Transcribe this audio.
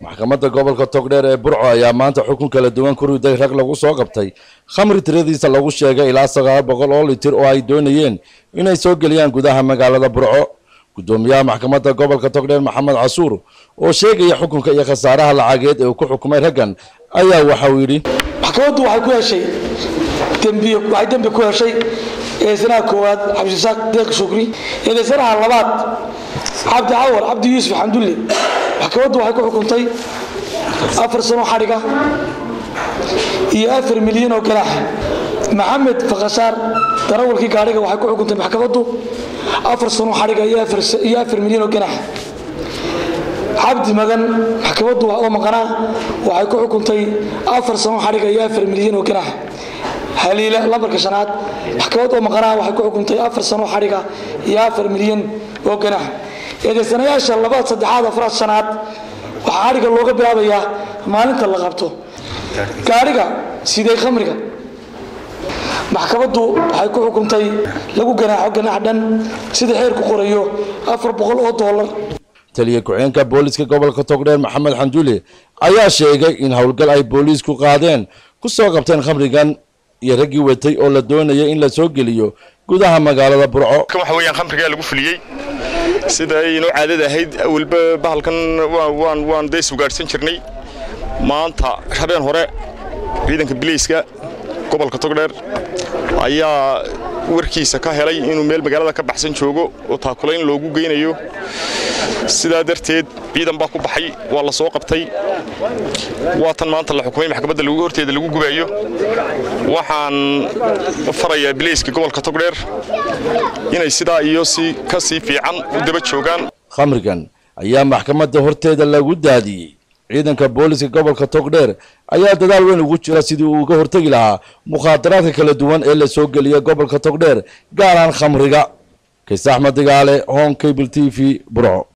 maxkamadda gobolka Togdheer ee Burco ayaa maanta xukun kala duwan ku riday rag lagu soo qabtay khamri tiradiisa lagu sheegay ilaa 900 oo litir oo ay doonayeen inay soo galiyaan gudaha magaalada Burco. gudoomiyaha maxkamadda gobolka Togdheer Maxamed Casuur oo sheegay xukunka iyo khasaaraha lacageed ee uu ku xukumay raggan ayaa waxa uu yiri maxkamaddu waxay ku heshay dambi ku heshay سنة كواد عبد الساق ديك شكري إذا سنة اللبات عبد عور عبد يوسف الحمد لله حكوت وحكوا حكمتي أفر سنة حرقة يأفر مليون وكلاح محمد فخسار ترول كي قارقة وحكوا حكمتي محكمته أفر سنة حرقة يأفر مليون وكلاح عبد مدن حكوت ومقناه وحكوا حكمتي أفر سنة حرقة يأفر مليون وكلاح هليلة لبرك شنات حكوت ومقناه وحكوا حكمتي أفر سنة حرقة يأفر مليون وكلاح إذا سنة ياشا اللبات صدحات أفراد شنات وحارقة اللوغة بلابيا مالنت اللي غبطه قارقة سيدي خمرقة maxkamaddu waxay ku xukuntay lagu ganaaxo dhan sida xeerku qorayo $400 taliye ku-xigeenka booliska gobolka Togdheer Maxamed Xanduule ayaa sheegay in howlgal ay boolisku qaadeen ku soo qabteen khamrigan iyo raggii watay oo la doonayay in la soo geliyo gudaha magaalada Burco. waxa weeyaan khamriga lagu fuliyay sida ay inoo caadada ahayd awalba bahalkan waan deys u gaarsan jirnay maanta habeen hore ciidanka biliiska gobolka Togdheer ayaa warkiisa ka helay inuu meel magaalada ka baxsan joogo oo taakulayn loogu geynayo sida darteed ciidan baa ku baxay waa la soo qabtay waatan maanta la xukumay maxkamadda lagu horteeda lagu gubayo waxaan farayaa biliiska gobolka Togdheer inay sida iyo ka sii fiican u daba joogaan. khamrigan ayaa maxkamadda horteeda lagu daadiyay ciidanka booliska gobolka Togdheer ayaa dadaal weyn ugu jira sidii uu uga hortagi lahaa mukhadaraadka kala duwan ee la soo geliyo gobolka Togdheer gaar ahaan khamriga. Kays Axmed Digaale, Home Cable TV, Burco.